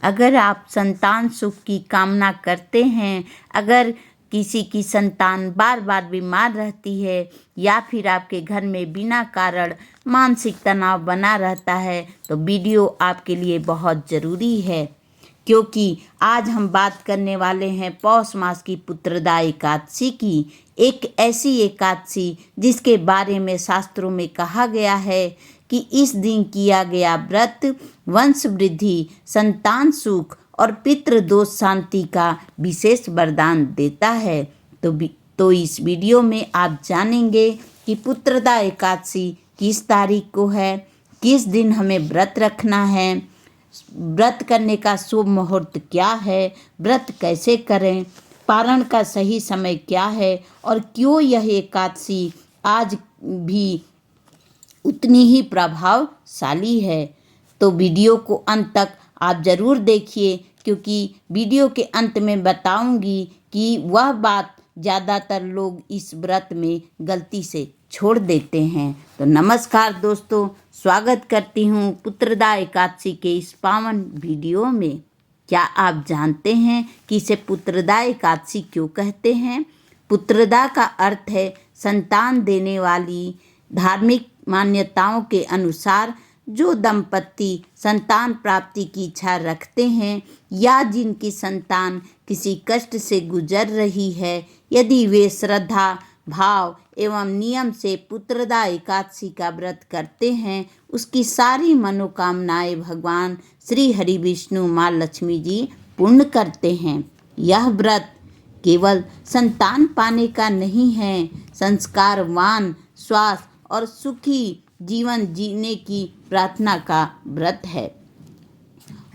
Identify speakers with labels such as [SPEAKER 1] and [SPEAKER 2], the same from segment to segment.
[SPEAKER 1] अगर आप संतान सुख की कामना करते हैं, अगर किसी की संतान बार बार बीमार रहती है या फिर आपके घर में बिना कारण मानसिक तनाव बना रहता है, तो वीडियो आपके लिए बहुत ज़रूरी है। क्योंकि आज हम बात करने वाले हैं पौष मास की पुत्रदा एकादशी की, एक ऐसी एकादशी जिसके बारे में शास्त्रों में कहा गया है कि इस दिन किया गया व्रत वंश वृद्धि, संतान सुख और पितृदोष शांति का विशेष वरदान देता है। तो इस वीडियो में आप जानेंगे कि पुत्रदा एकादशी किस तारीख को है, किस दिन हमें व्रत रखना है, व्रत करने का शुभ मुहूर्त क्या है, व्रत कैसे करें, पारण का सही समय क्या है और क्यों यह एकादशी आज भी उतनी ही प्रभावशाली है। तो वीडियो को अंत तक आप ज़रूर देखिए, क्योंकि वीडियो के अंत में बताऊंगी कि वह बात ज़्यादातर लोग इस व्रत में गलती से छोड़ देते हैं। तो नमस्कार दोस्तों, स्वागत करती हूँ पुत्रदा एकादशी के इस पावन वीडियो में। क्या आप जानते हैं कि इसे पुत्रदा एकादशी क्यों कहते हैं? पुत्रदा का अर्थ है संतान देने वाली। धार्मिक मान्यताओं के अनुसार जो दंपति संतान प्राप्ति की इच्छा रखते हैं या जिनकी संतान किसी कष्ट से गुजर रही है, यदि वे श्रद्धा भाव एवं नियम से पुत्रदा एकादशी का व्रत करते हैं, उसकी सारी मनोकामनाएं भगवान श्री हरि विष्णु माँ लक्ष्मी जी पूर्ण करते हैं। यह व्रत केवल संतान पाने का नहीं है, संस्कारवान, स्वास्थ्य और सुखी जीवन जीने की प्रार्थना का व्रत है।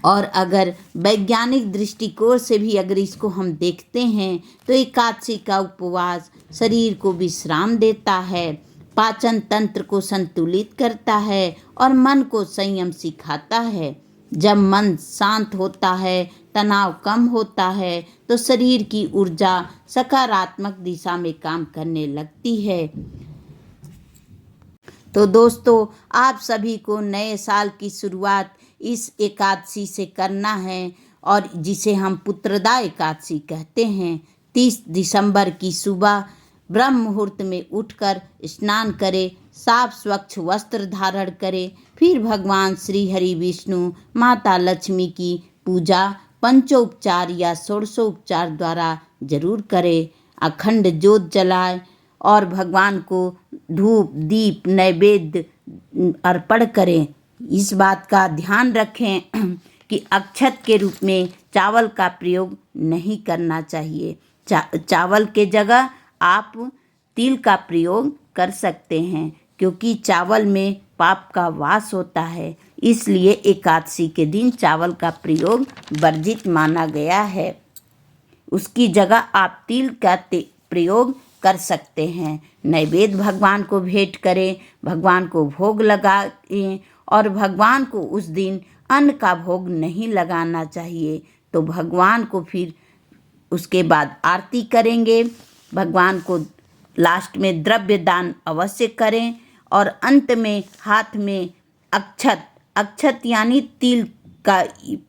[SPEAKER 1] और अगर वैज्ञानिक दृष्टिकोण से भी अगर इसको हम देखते हैं तो एकादशी का उपवास शरीर को विश्राम देता है, पाचन तंत्र को संतुलित करता है और मन को संयम सिखाता है। जब मन शांत होता है, तनाव कम होता है, तो शरीर की ऊर्जा सकारात्मक दिशा में काम करने लगती है। तो दोस्तों, आप सभी को नए साल की शुरुआत इस एकादशी से करना है और जिसे हम पुत्रदा एकादशी कहते हैं। 30 दिसंबर की सुबह ब्रह्म मुहूर्त में उठकर स्नान करें, साफ स्वच्छ वस्त्र धारण करें, फिर भगवान श्री हरि विष्णु माता लक्ष्मी की पूजा पंचोपचार या षोडशोपचार द्वारा जरूर करें। अखंड ज्योत जलाएं और भगवान को धूप दीप नैवेद्य अर्पण करें। इस बात का ध्यान रखें कि अक्षत के रूप में चावल का प्रयोग नहीं करना चाहिए। चावल के जगह आप तिल का प्रयोग कर सकते हैं, क्योंकि चावल में पाप का वास होता है। इसलिए एकादशी के दिन चावल का प्रयोग वर्जित माना गया है। उसकी जगह आप तिल का प्रयोग कर सकते हैं। नैवेद्य भगवान को भेंट करें, भगवान को भोग लगाएं और भगवान को उस दिन अन्न का भोग नहीं लगाना चाहिए। तो भगवान को फिर उसके बाद आरती करेंगे। भगवान को लास्ट में द्रव्य दान अवश्य करें और अंत में हाथ में अक्षत यानी तिल का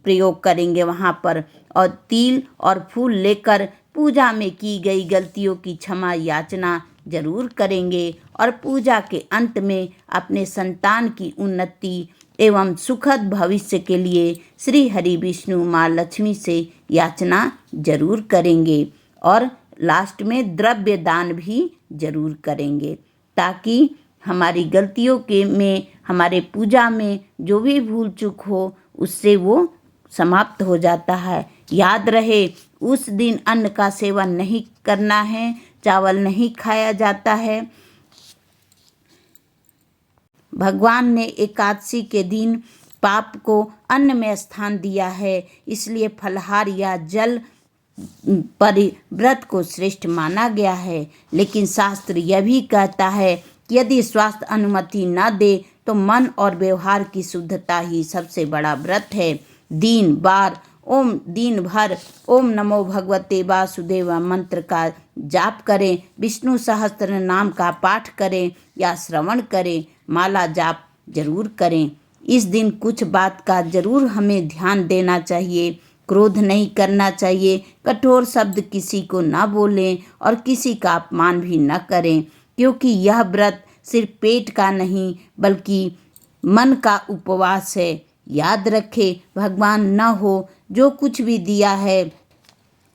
[SPEAKER 1] प्रयोग करेंगे वहाँ पर, और तिल और फूल लेकर पूजा में की गई गलतियों की क्षमा याचना जरूर करेंगे और पूजा के अंत में अपने संतान की उन्नति एवं सुखद भविष्य के लिए श्री हरि विष्णु माँ लक्ष्मी से याचना जरूर करेंगे और लास्ट में द्रव्य दान भी जरूर करेंगे, ताकि हमारी गलतियों में हमारे पूजा में जो भी भूल चूक हो उससे वो समाप्त हो जाता है। याद रहे, उस दिन अन्न का सेवन नहीं करना है, चावल नहीं खाया जाता है। भगवान ने एकादशी के दिन पाप को अन्न में स्थान दिया है, इसलिए फलहार या जल परिव्रत को श्रेष्ठ माना गया है। लेकिन शास्त्र यह भी कहता है कि यदि स्वास्थ्य अनुमति न दे तो मन और व्यवहार की शुद्धता ही सबसे बड़ा व्रत है। दिन भर ओम नमो भगवते वासुदेव मंत्र का जाप करें, विष्णु सहस्त्र नाम का पाठ करें या श्रवण करें, माला जाप जरूर करें। इस दिन कुछ बात का जरूर हमें ध्यान देना चाहिए। क्रोध नहीं करना चाहिए, कठोर शब्द किसी को ना बोलें और किसी का अपमान भी न करें, क्योंकि यह व्रत सिर्फ पेट का नहीं बल्कि मन का उपवास है। याद रखें, भगवान न हो जो कुछ भी दिया है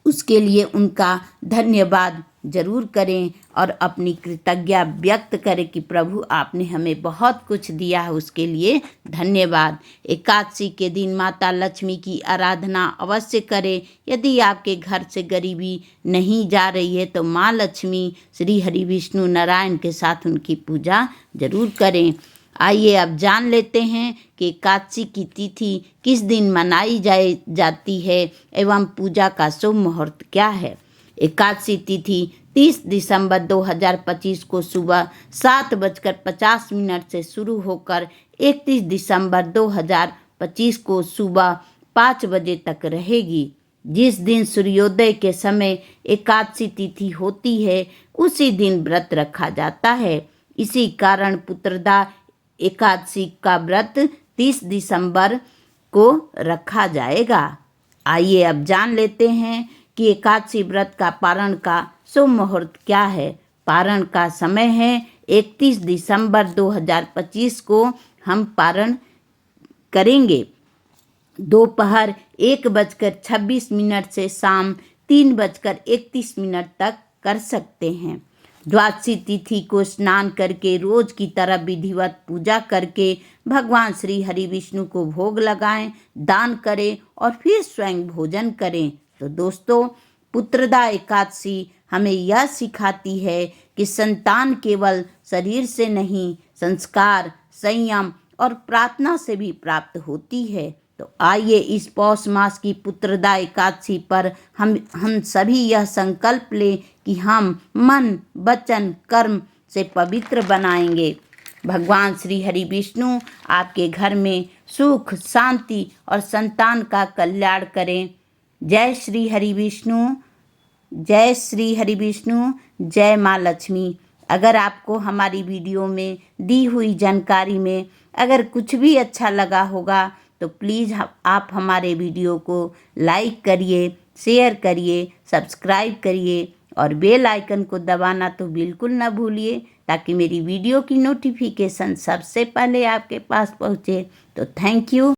[SPEAKER 1] उसके लिए उनका धन्यवाद जरूर करें और अपनी कृतज्ञता व्यक्त करें कि प्रभु आपने हमें बहुत कुछ दिया है, उसके लिए धन्यवाद। एकादशी के दिन माता लक्ष्मी की आराधना अवश्य करें। यदि आपके घर से गरीबी नहीं जा रही है तो माँ लक्ष्मी, श्री हरि विष्णु नारायण के साथ उनकी पूजा जरूर करें। आइए अब जान लेते हैं कि एकादशी की तिथि किस दिन मनाई जाती है एवं पूजा का शुभ मुहूर्त क्या है। एकादशी तिथि 30 दिसंबर 2025 को सुबह 7:50 से शुरू होकर 31 दिसंबर 2025 को सुबह 5 बजे तक रहेगी। जिस दिन सूर्योदय के समय एकादशी तिथि होती है उसी दिन व्रत रखा जाता है। इसी कारण पुत्रदा एकादशी का व्रत 30 दिसंबर को रखा जाएगा। आइए अब जान लेते हैं कि एकादशी व्रत का पारण का शुभ मुहूर्त क्या है। पारण का समय है 31 दिसंबर 2025 को हम पारण करेंगे। दोपहर 1:26 से शाम 3:31 तक कर सकते हैं। द्वादशी तिथि को स्नान करके रोज की तरह विधिवत पूजा करके भगवान श्री हरि विष्णु को भोग लगाएं, दान करें और फिर स्वयं भोजन करें। तो दोस्तों, पुत्रदा एकादशी हमें यह सिखाती है कि संतान केवल शरीर से नहीं, संस्कार, संयम और प्रार्थना से भी प्राप्त होती है। तो आइए इस पौष मास की पुत्रदा एकादशी पर हम सभी यह संकल्प लें कि हम मन, वचन, कर्म से पवित्र बनाएंगे। भगवान श्री हरि विष्णु आपके घर में सुख, शांति और संतान का कल्याण करें। जय श्री हरि विष्णु, जय श्री हरि विष्णु, जय माँ लक्ष्मी। अगर आपको हमारी वीडियो में दी हुई जानकारी में अगर कुछ भी अच्छा लगा होगा तो प्लीज़ आप हमारे वीडियो को लाइक करिए, शेयर करिए, सब्सक्राइब करिए और बेल आइकन को दबाना तो बिल्कुल ना भूलिए, ताकि मेरी वीडियो की नोटिफिकेशन सबसे पहले आपके पास पहुँचे। तो थैंक यू।